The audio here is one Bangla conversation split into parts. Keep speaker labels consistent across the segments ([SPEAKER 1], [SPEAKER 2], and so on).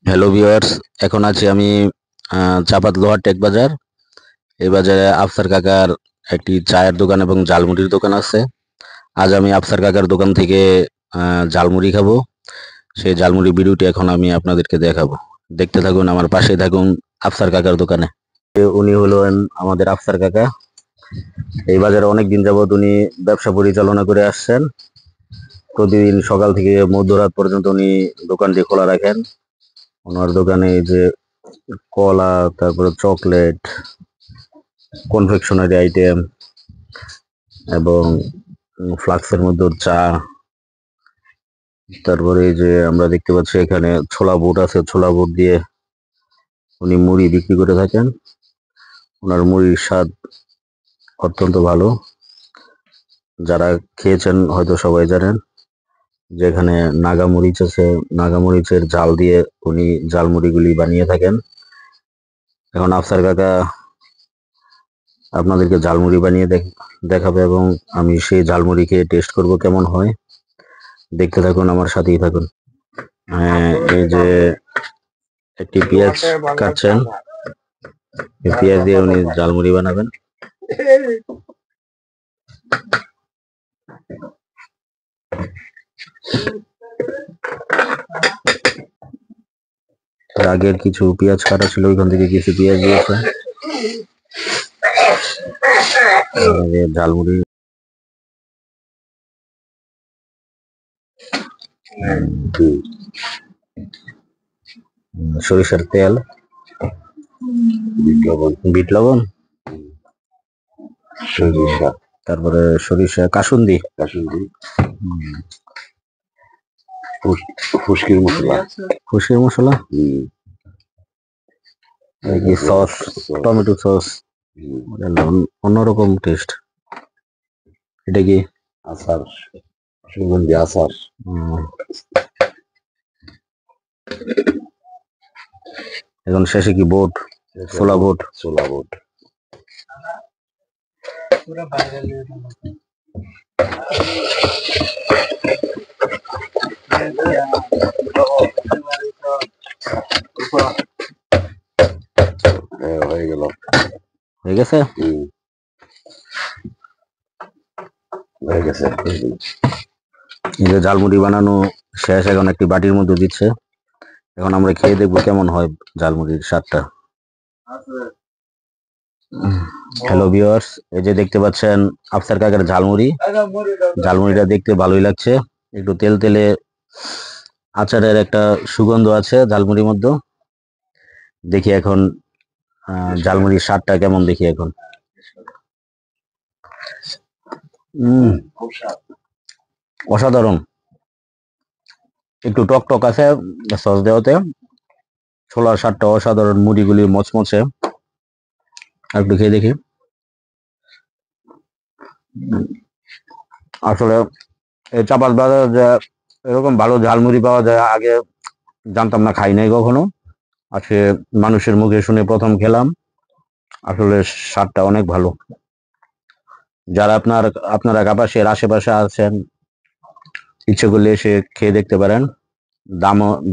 [SPEAKER 1] হ্যালো ভিউয়ার্স, এখন আছি আমি চাপাত লোহার টেক বাজার। এই বাজারে আফসার কাকার একটি চায়ের দোকান এবং ঝালমুড়ির দোকান আছে। আজ আমি আফসার কাকার দোকান থেকে ঝালমুড়ি খাবো। সেই ঝালমুড়ি ভিডিওটি এখন আমি আপনাদেরকে দেখাবো। দেখতে থাকুন, আমার পাশেই থাকুন আফসার কাকার দোকানে। উনি হলেন আমাদের আফসার কাকা। এই বাজারে অনেক দিন যাবত উনি ব্যবসা পরিচালনা করে আসছেন। প্রতিদিন সকাল থেকে মধ্যরাত পর্যন্ত উনি দোকানটি খোলা রাখেন। ওনার দোকানে এই যে কলা, তারপরে চকলেট, কনফেকশনারি আইটেম এবং ফ্লাক্সের মধ্যে চা, তারপরে এই যে আমরা দেখতে পাচ্ছি এখানে ছোলা বুট আছে। ছোলা বুট দিয়ে উনি মুড়ি বিক্রি করে থাকেন। ওনার মুড়ির স্বাদ অত্যন্ত ভালো। যারা খেয়েছেন হয়তো সবাই জানেন যে এখানে নাগা মরিচ আছে। নাগা মরিচের ঝাল দিয়ে উনি ঝাল মুড়িগুলি বানিয়ে থাকেন। এখন আফসার কাকা আপনাদেরকে ঝালমুড়ি বানিয়ে দেখাবে এবং আমি সেই ঝালমুড়ি খেয়ে টেস্ট করব কেমন হয়। দেখতে থাকুন, আমার সাথেই থাকুন। এই যে একটি পেঁয়াজ কাটছেন, এই পেঁয়াজ দিয়ে উনি ঝালমুড়ি বানাবেন। তার আগের কিছু পেঁয়াজ কাটা ছিল, ওইখান থেকে কিছু পেঁয়াজ দিয়েছে। ঝালমুড়ি সরিষার তেল, বিট লবণ, সরিষা, তারপরে সরিষা কাসুন্দি, ফুসকির মশলা, সস, টমেটো সস, অন্যরকম টেস্ট। এটা কি আচার, সুগন্ধি আচার। এখন শেষে কি বোট, ছোলা বোট, ছোলা বোট। হয়ে গেল, হয়ে গেছে, হয়ে গেছে। এই যে ঝালমুড়ি বানানো শেষ, এখন একটি বাটির মধ্যে দিচ্ছে। এখন আমরা খেয়ে দেখবো কেমন হয় ঝালমুড়ির স্বাদটা। হ্যালো ভিউয়ার্স, এই যে দেখতে পাচ্ছেন আফসার কাকার ঝালমুড়ি। ঝালমুড়িটা দেখতে ভালোই লাগছে, একটু তেল তেলে আচারের একটা সুগন্ধ আছে ঝালমুড়ির মধ্যে। দেখি এখন ঝালমুড়ির স্বাদটা কেমন, দেখি এখন। অসাধারণ, একটু টক টক আছে সস দেওয়াতে। ছোলার স্বাদটা অসাধারণ, মুড়িগুলি মচমচে। আর একটু খেয়ে দেখি। আসলে এই চাপাত বাজারে যে এরকম ভালো ঝালমুড়ি পাওয়া যায় আগে জানতাম না, খাই নাই কখনো। আজকে মানুষের মুখে শুনে প্রথম খেলাম। আসলে স্বাদটা অনেক ভালো। যারা আপনারা কাপাসিয়ার আশেপাশে আছেন, ইচ্ছে করলে এসে খেয়ে দেখতে পারেন।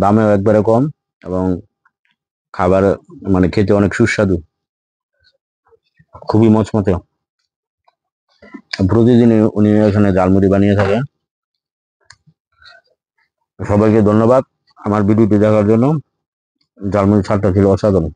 [SPEAKER 1] দামেও একবারে কম এবং খাবার মানে খেতে অনেক সুস্বাদু, খুবই মচমচে। প্রতিদিন উনি এখানে ঝালমুড়ি বানিয়ে থাকেন। সবাইকে ধন্যবাদ আমার ভিডিওটি দেখার জন্য। ঝালমুড়ির স্বাদটা ছিল অসাধারণ।